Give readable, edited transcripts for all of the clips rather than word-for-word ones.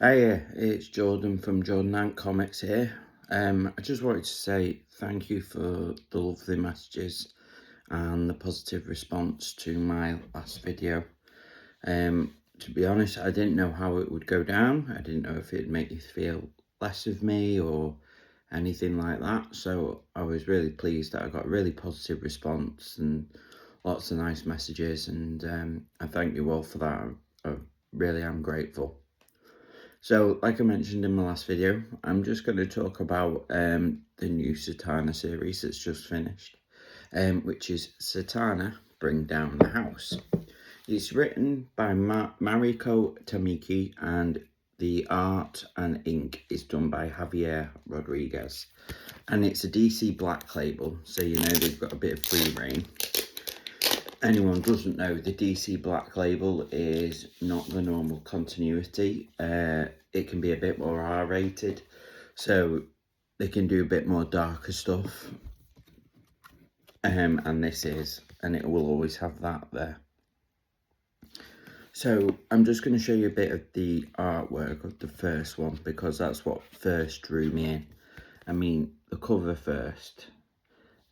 Hiya, it's Jordan from Jordan Ant Comics here. I just wanted to say thank you for the lovely messages and the positive response to my last video. To be honest, I didn't know how it would go down. I didn't know if it'd make you feel less of me or anything like that. So I was really pleased that I got a really positive response and lots of nice messages, and I thank you all for that. I really am grateful. So, like I mentioned in my last video, I'm just going to talk about the new Zatanna series that's just finished, which is Zatanna, Bring Down the House. It's written by Mariko Tamiki, and the art and ink is done by Javier Rodriguez. And it's a DC Black label, so you know they've got a bit of free reign. Anyone doesn't know, the DC Black label is not the normal continuity. It can be a bit more R-rated, so they can do a bit more darker stuff. And this is, and it will always have that there. So I'm just going to show you a bit of the artwork of the first one, because that's what first drew me in. I mean, the cover first.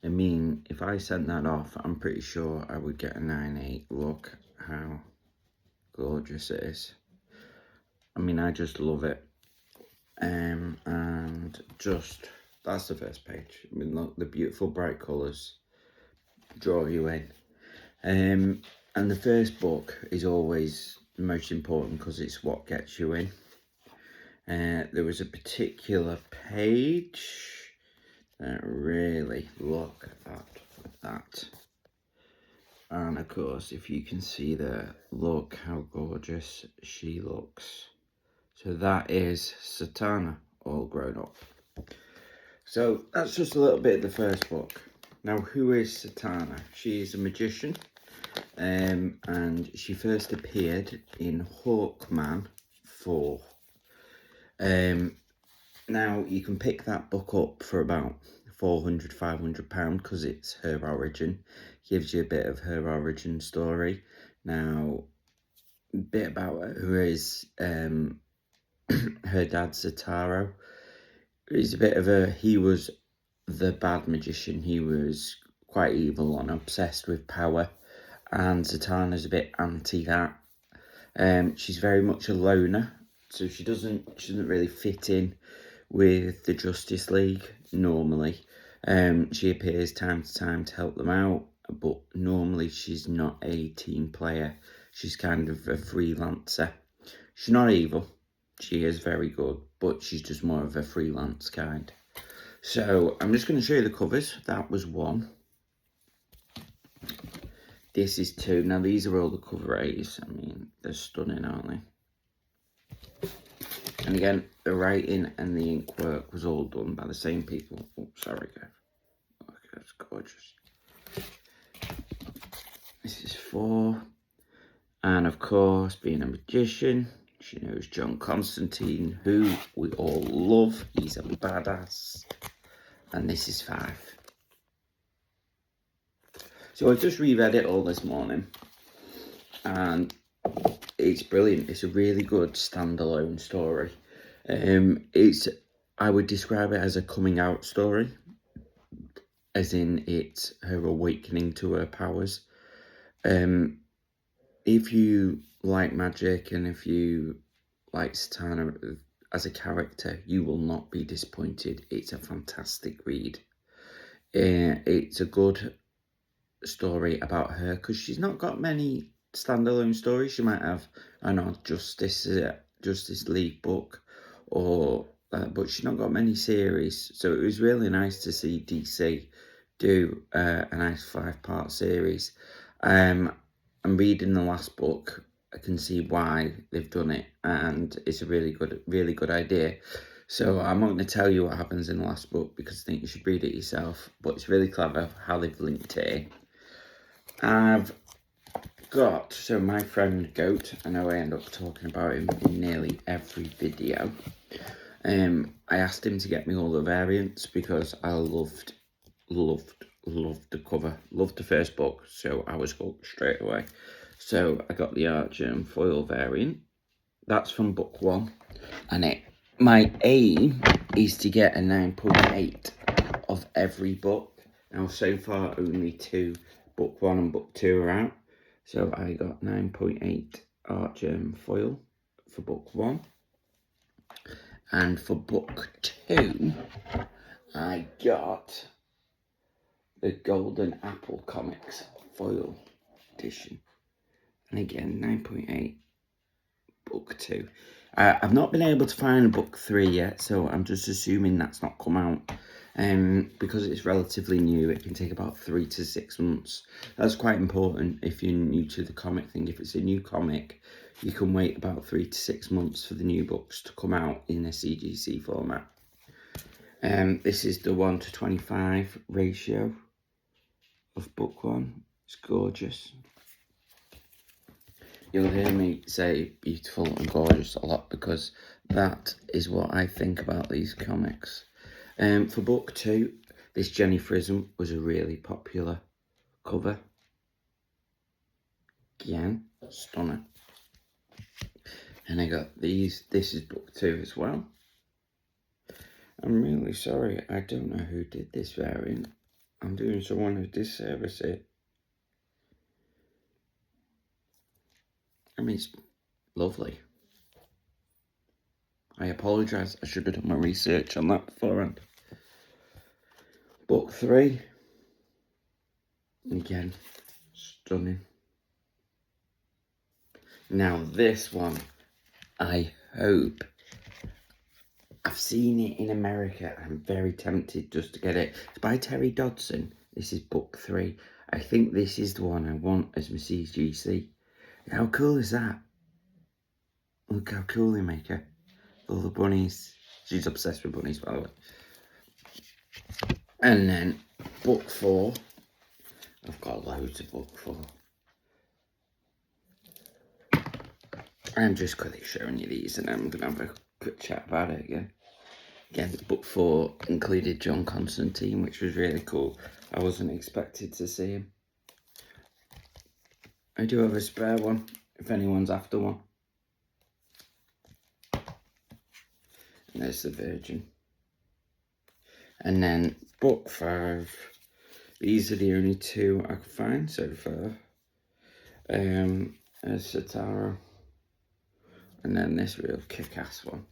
I mean, if I sent that off, I'm pretty sure I would get a 9.8. Look how gorgeous it is. I mean, I just love it. And just, that's the first page. I mean, look, the beautiful bright colours draw you in. And the first book is always the most important because it's what gets you in. There was a particular page that really, look at that. And of course, if you can see there, look how gorgeous she looks. So that is Zatanna, all grown up. So that's just a little bit of the first book. Now, who is Zatanna? She is a magician, and she first appeared in Hawkman 4. Now, you can pick that book up for about £400, £500 because it's her origin. Gives you a bit of her origin story. Now, a bit about her is her dad, Zataro. He's a bit of a, he was the bad magician. He was quite evil and obsessed with power. And Zatanna's a bit anti that. She's very much a loner, so she doesn't really fit in with the Justice League normally. She appears time to time to help them out, but normally she's not a team player. She's kind of a freelancer. She's not evil. She is very good, but she's just more of a freelance kind. So I'm just going to show you the covers. That was 1. This is 2. Now these are all the cover A's. I mean, they're stunning, aren't they? And again, the writing and the ink work was all done by the same people. Oh, sorry, guys. Look, that's gorgeous. This is 4. And of course, being a magician, she knows John Constantine, who we all love. He's a badass. And this is 5. So I just reread it all this morning, and it's brilliant. It's a really good standalone story. I would describe it as a coming out story, as in it's her awakening to her powers. If you like magic and if you like Zatanna as a character, you will not be disappointed. It's a fantastic read. It's a good story about her because she's not got many standalone stories. She might have an odd Justice League book, or but she's not got many series. So it was really nice to see DC do a nice 5-part series. I'm reading the last book. I can see why they've done it, and it's a really good idea. So I'm not going to tell you what happens in the last book because I think you should read it yourself. But it's really clever how they've linked it in. I've got, so my friend Goat, I know I end up talking about him in nearly every video. I asked him to get me all the variants because I loved the cover, loved the first book, so I was hooked straight away. So I got the Archer and Foil variant. That's from book 1. And my aim is to get a 9.8 of every book. Now, so far, only book 1 and book 2 are out. So I got 9.8 art germ foil for book 1. And for book 2, I got the Golden Apple Comics foil edition. And again, 9.8 book 2. I've not been able to find book 3 yet, so I'm just assuming that's not come out. Because it's relatively new, it can take about 3 to 6 months. That's quite important if you're new to the comic thing. If it's a new comic, you can wait about 3 to 6 months for the new books to come out in a CGC format. This is the 1 to 25 ratio of book 1. It's gorgeous. You'll hear me say beautiful and gorgeous a lot because that is what I think about these comics. For book 2, this Jenny Frism was a really popular cover. Again, stunning. And I got these. This is book 2 as well. I'm really sorry, I don't know who did this variant. I'm doing someone a disservice here. I mean, it's lovely. I apologise, I should have done my research on that beforehand. Book 3. Again, stunning. Now this one, I hope. I've seen it in America. I'm very tempted just to get it. It's by Terry Dodson. This is book 3. I think this is the one I want as my CGC. How cool is that? Look how cool they make her. All the bunnies. She's obsessed with bunnies, by the way. And then book 4. I've got loads of book 4. I'm just quickly showing you these and I'm going to have a quick chat about it again. Again, book 4 included John Constantine, which was really cool. I wasn't expected to see him. I do have a spare one, if anyone's after one. And there's the Virgin. And then book 5. These are the only 2 I could find so far. There's Zatanna. And then this real kick-ass one.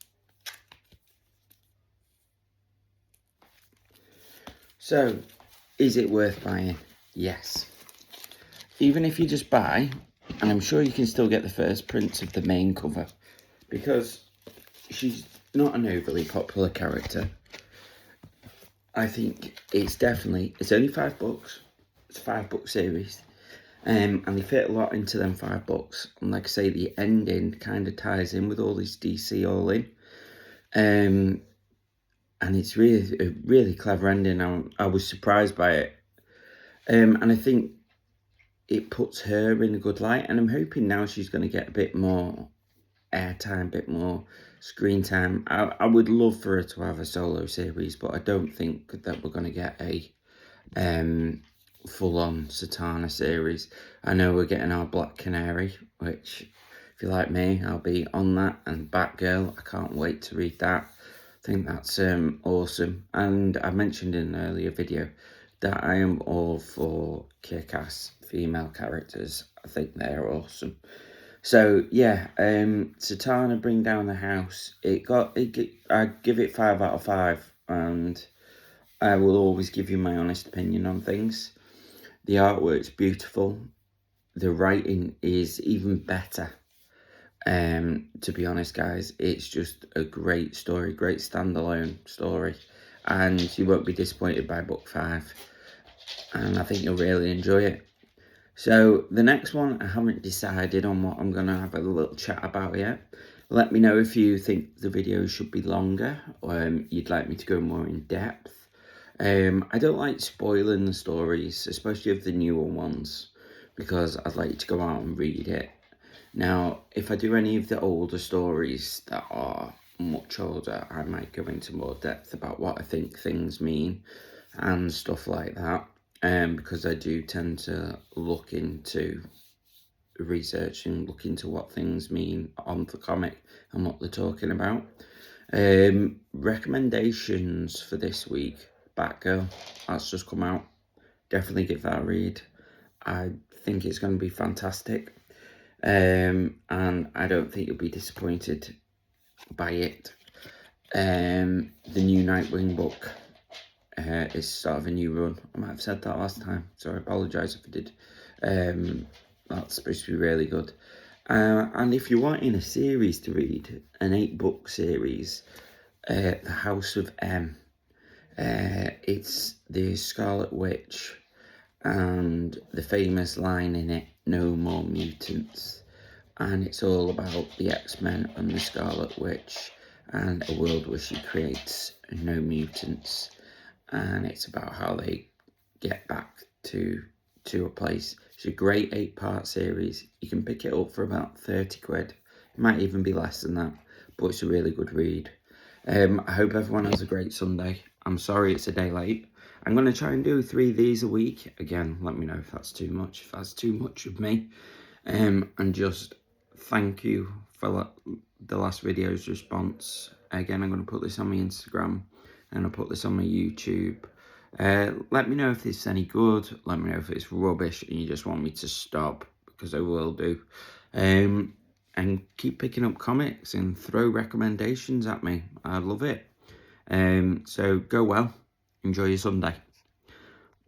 So, is it worth buying? Yes. Even if you just buy, and I'm sure you can still get the first prints of the main cover, because she's not an overly popular character. I think it's only 5 books. It's a 5-book series. And they fit a lot into them 5 books. And like I say, the ending kind of ties in with all this DC all in. And it's really a really clever ending. I was surprised by it. And I think it puts her in a good light. And I'm hoping now she's going to get a bit more airtime, a bit more screen time. I would love for her to have a solo series, but I don't think that we're going to get a full-on Zatanna series. I know we're getting our Black Canary, which, if you like me, I'll be on that. And Batgirl, I can't wait to read that. I think that's awesome. And I mentioned in an earlier video that I am all for kick-ass female characters. I think they're awesome. So yeah, Zatanna, Bring Down the House. I give it 5 out of 5, and I will always give you my honest opinion on things. The artwork's beautiful. The writing is even better. To be honest, guys, it's just a great story, great standalone story, and you won't be disappointed by book 5. And I think you'll really enjoy it. So the next one, I haven't decided on what I'm going to have a little chat about yet. Let me know if you think the video should be longer, or you'd like me to go more in depth. I don't like spoiling the stories, especially of the newer ones, because I'd like you to go out and read it. Now, if I do any of the older stories that are much older, I might go into more depth about what I think things mean and stuff like that. Because I do tend to look into research and look into what things mean on the comic and what they're talking about. Recommendations for this week: Batgirl, that's just come out. Definitely give that a read. I think it's going to be fantastic, and I don't think you'll be disappointed by it. The new Nightwing book is sort of a new run. I might have said that last time, so I apologise if I did. That's supposed to be really good. And if you're wanting a series to read, an 8-book series, The House of M. It's the Scarlet Witch and the famous line in it, "No more mutants." And it's all about the X-Men and the Scarlet Witch and a world where she creates no mutants. And it's about how they get back to a place. It's a great 8-part series. You can pick it up for about 30 quid. It might even be less than that, but it's a really good read. I hope everyone has a great Sunday. I'm sorry it's a day late. I'm going to try and do 3 of these a week. Again, let me know if that's too much, if that's too much of me. And just thank you for the last video's response. Again, I'm going to put this on my Instagram and I'll put this on my YouTube. Let me know if it's any good. Let me know if it's rubbish and you just want me to stop, because I will do. And keep picking up comics and throw recommendations at me. I love it. So go well. Enjoy your Sunday.